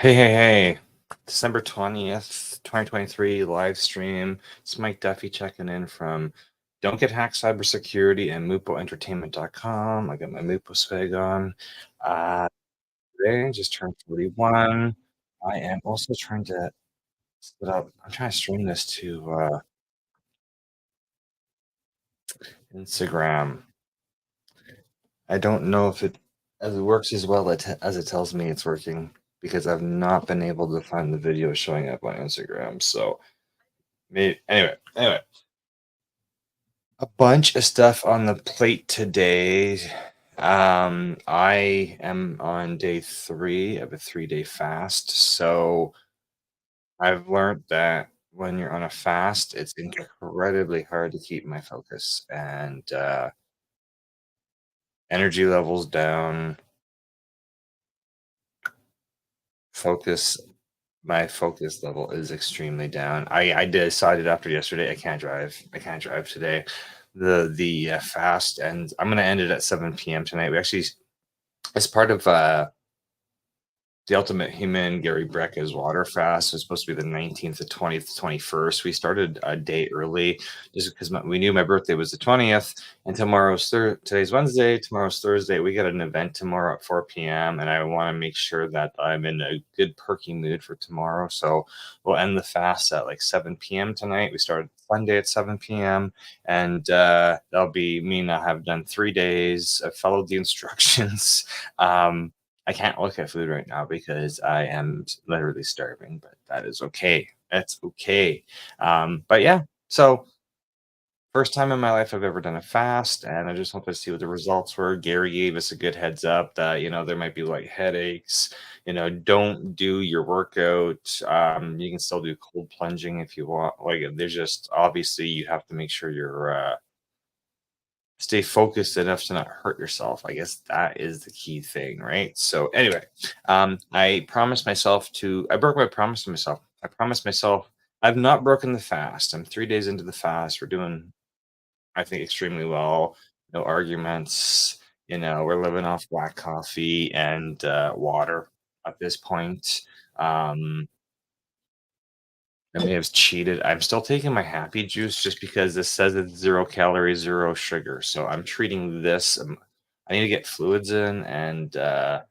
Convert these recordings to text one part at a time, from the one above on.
Hey. December 20th, 2023, live stream. It's Mike Duffy checking in from Don't Get Hacked Cybersecurity and MupoEntertainment.com. I got my Mupo swag on. Uh, Today, just turned 41. I am also trying to set up, I'm trying to stream this to Instagram. I don't know if it works as well as it tells me it's working because I've not been able to find the video showing up on Instagram. So, anyway, a bunch of stuff on the plate today. I am on day 3 of a 3-day fast. So I've learned that when you're on a fast, it's incredibly hard to keep my focus and energy levels down, focus. My focus level is extremely down. I decided after yesterday I can't drive. I can't drive today. The fast, and I'm gonna end it at 7 p.m. tonight. We actually, as part of the Ultimate Human, Gary Brecka's water fast was supposed to be the 19th, the 20th, 21st. We started a day early just because we knew my birthday was the 20th, and today's Wednesday, tomorrow's Thursday. We got an event tomorrow at 4 p.m., and I want to make sure that I'm in a good perky mood for tomorrow. So we'll end the fast at like 7 p.m. tonight. We started Sunday at 7 p.m., and that'll be me and I have done 3 days. I followed the instructions. Um, I can't look at food right now because I am literally starving, but that is okay. That's okay. But yeah, so first time in my life I've ever done a fast, and I just wanted to see what the results were. Gary gave us a good heads up that there might be like headaches. Don't do your workout. You can still do cold plunging if you want. Like, there's just obviously you have to make sure you're stay focused enough to not hurt yourself. I guess that is the key thing, right? So anyway, I broke my promise to myself. I promised myself I've not broken the fast. I'm 3 days into the fast. We're doing, I think, extremely well. No arguments. We're living off black coffee and water at this point. Um, I may have cheated. I'm still taking my happy juice just because this says it's 0 calories, zero sugar. So I'm treating this. I need to get fluids in, and I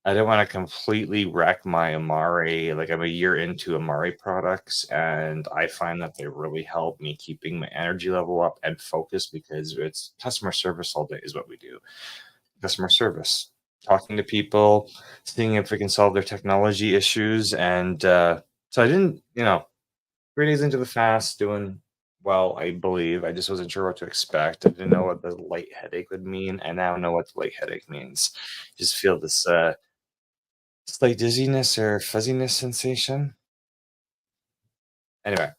don't want to completely wreck my Amari. Like, I'm a year into Amari products, and I find that they really help me keeping my energy level up and focus because it's customer service all day is what we do. Customer service, talking to people, seeing if we can solve their technology issues, and so I didn't, 3 days into the fast, doing well, I believe. I just wasn't sure what to expect. I didn't know what the light headache would mean. I now know what the light headache means. Just feel this slight dizziness or fuzziness sensation. Anyway,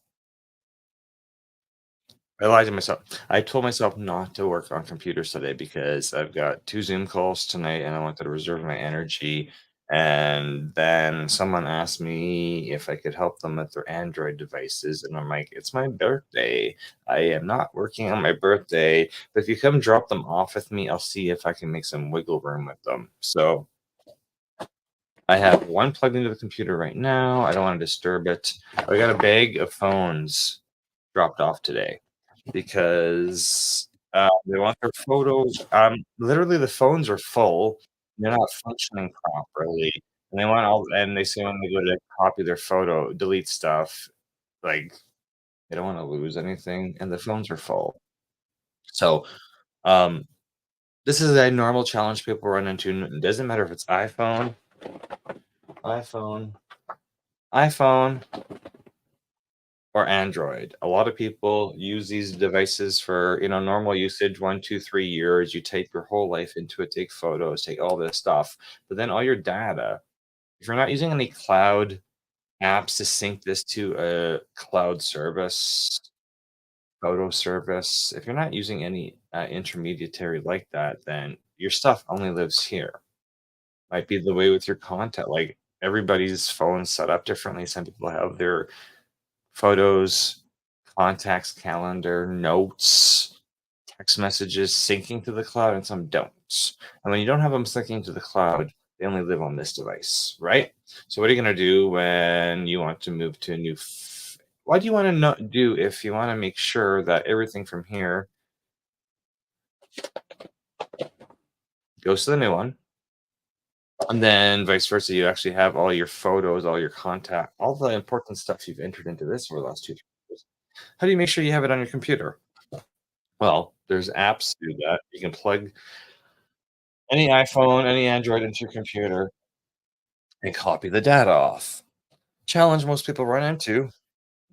I lied to myself. I told myself not to work on computers today because I've got 2 Zoom calls tonight and I wanted to reserve my energy. And then someone asked me if I could help them with their Android devices. And I'm like, it's my birthday. I am not working on my birthday. But if you come drop them off with me, I'll see if I can make some wiggle room with them. So I have one plugged into the computer right now. I don't want to disturb it. I got a bag of phones dropped off today because they want their photos. Literally, the phones are full. They're not functioning properly, and they say when they go to copy their photo, delete stuff, like they don't want to lose anything, and the phones are full. So, um, this is a normal challenge people run into. It doesn't matter if it's iPhone, iPhone, or Android. A lot of people use these devices for, normal usage, 1, 2, 3 years. You take your whole life into it, take photos, take all this stuff. But then all your data, if you're not using any cloud apps to sync this to a cloud service, photo service, if you're not using any intermediary like that, then your stuff only lives here. Might be the way with your content. Like, everybody's phone set up differently. Some people have their photos, contacts, calendar, notes, text messages syncing to the cloud, and some don't. And when you don't have them syncing to the cloud, They only live on this device, right? So what are you gonna do when you want to move to a new what do you wanna not do if you wanna make sure that everything from here goes to the new one, and then vice versa, you actually have all your photos, all your contact, all the important stuff you've entered into this over the last 2, 3 years. How do you make sure you have it on your computer? Well, there's apps to do that. You can plug any iPhone, any Android into your computer and copy the data off. Challenge most people run into,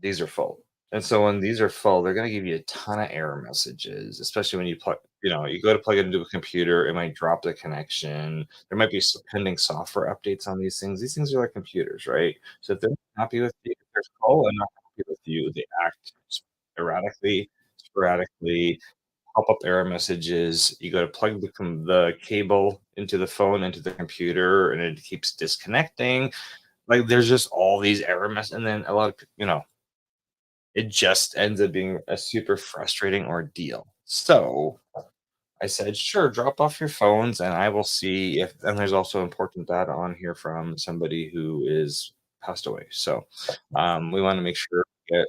these are full. And so when these are full, they're gonna give you a ton of error messages, especially when you plug you go to plug it into a computer, it might drop the connection. There might be pending software updates on these things. These things are like computers, right? So if they're not happy with you, if they're full and not happy with you, they act erratically, sporadically, pop up error messages. You go to plug the cable into the phone, into the computer, and it keeps disconnecting. Like there's just all these error messages, and then a lot of it just ends up being a super frustrating ordeal. So I said, sure, drop off your phones and I will see if, and there's also important data on here from somebody who is passed away. So we want to make sure we get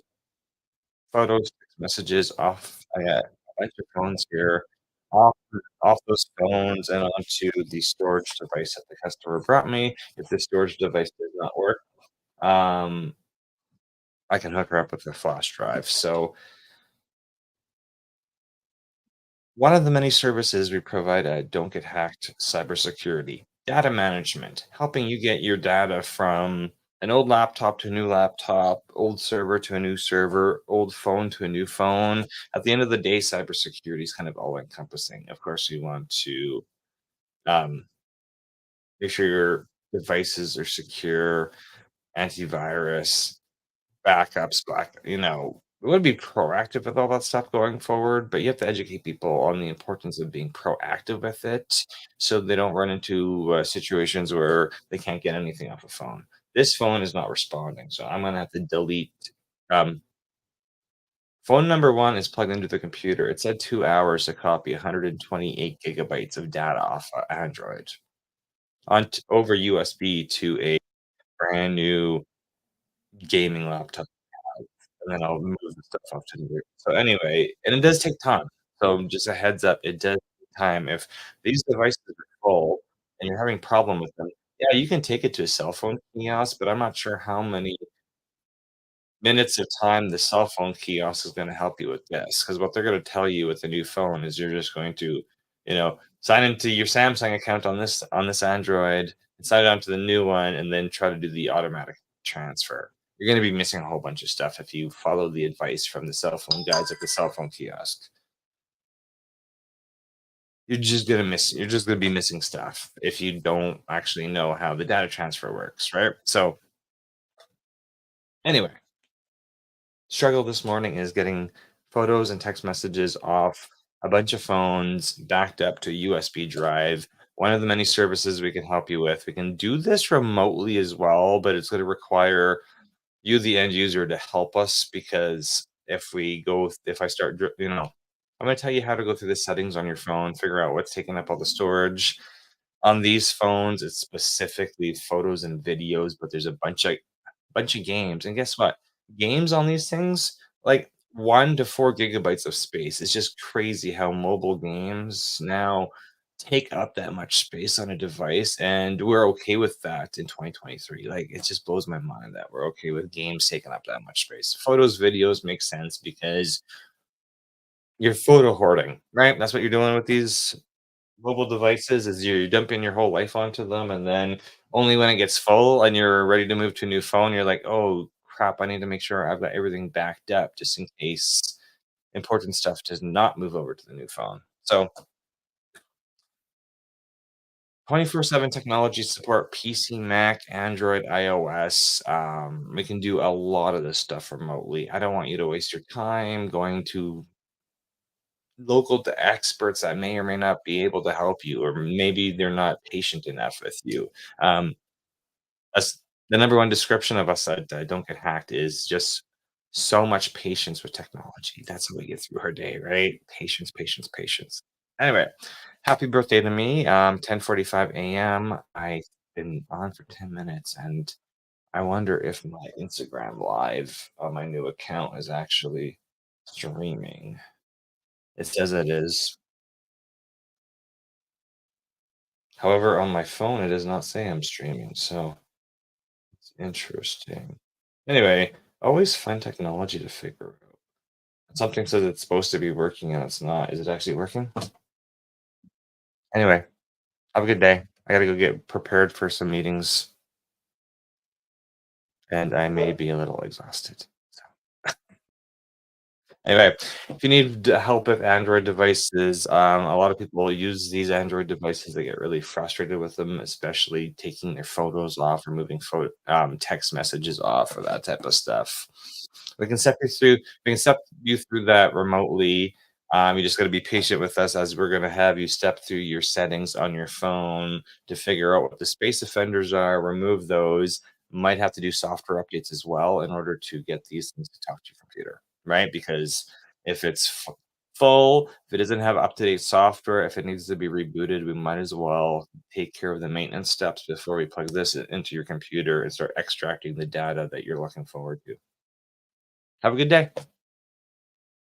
photos, text messages off. I got a bunch of phones here, off, off those phones and onto the storage device that the customer brought me. If the storage device does not work, um, I can hook her up with a flash drive. So one of the many services we provide at Don't Get Hacked cybersecurity, data management, helping you get your data from an old laptop to a new laptop, old server to a new server, old phone to a new phone. At the end of the day, cybersecurity is kind of all encompassing. Of course, you want to um, make sure your devices are secure, antivirus, backups, we wanna be proactive with all that stuff going forward, but you have to educate people on the importance of being proactive with it so they don't run into, situations where they can't get anything off a phone. This phone is not responding, so I'm gonna have to delete um, phone number 1 is plugged into the computer. It said 2 hours to copy 128 gigabytes of data off Android on over USB to a brand new gaming laptop. And then I'll move the stuff off to the group. So anyway, and it does take time. So just a heads up, it does take time. If these devices are full and you're having problem with them, yeah, you can take it to a cell phone kiosk, but I'm not sure how many minutes of time the cell phone kiosk is gonna help you with this. Because what they're gonna tell you with the new phone is you're just going to, sign into your Samsung account on this Android, and sign on to the new one, and then try to do the automatic transfer. You're gonna be missing a whole bunch of stuff if you follow the advice from the cell phone guys at the cell phone kiosk. You're just gonna be missing stuff if you don't actually know how the data transfer works, right? So anyway, struggle this morning is getting photos and text messages off a bunch of phones backed up to a USB drive. One of the many services we can help you with. We can do this remotely as well, but it's going to require you, the end user, to help us because if I start, I'm going to tell you how to go through the settings on your phone, figure out what's taking up all the storage. On these phones, it's specifically photos and videos, but there's a bunch of games, and guess what? Games on these things, like 1 to 4 gigabytes of space. It's just crazy how mobile games now take up that much space on a device, and we're okay with that in 2023. Like, it just blows my mind that we're okay with games taking up that much space. Photos, videos make sense because you're photo hoarding, right? That's what you're doing with these mobile devices is you're dumping your whole life onto them, and then only when it gets full and you're ready to move to a new phone, you're like, "Oh, crap, I need to make sure I've got everything backed up just in case important stuff does not move over to the new phone." So, 24/7 technology support, PC, Mac, Android, iOS. We can do a lot of this stuff remotely. I don't want you to waste your time going to local to experts that may or may not be able to help you, or maybe they're not patient enough with you. Um, us the number one description of us at Don't Get Hacked is just so much patience with technology. That's how we get through our day, right? Patience, patience, patience. Anyway, happy birthday to me. 10:45 a.m. I been on for 10 minutes, and I wonder if my Instagram live on my new account is actually streaming. It says it is. However, on my phone, it does not say I'm streaming, so it's interesting. Anyway, always find technology to figure out. Something says it's supposed to be working and it's not. Is it actually working? Anyway, have a good day. I gotta go get prepared for some meetings, and I may be a little exhausted. So anyway, if you need help with Android devices, a lot of people use these Android devices. They get really frustrated with them, especially taking their photos off or moving text messages off or that type of stuff. We can step you through that remotely. You just got to be patient with us as we're going to have you step through your settings on your phone to figure out what the space offenders are, remove those. Might have to do software updates as well in order to get these things to talk to your computer, right? Because if it's full, if it doesn't have up-to-date software, if it needs to be rebooted, we might as well take care of the maintenance steps before we plug this into your computer and start extracting the data that you're looking forward to. Have a good day.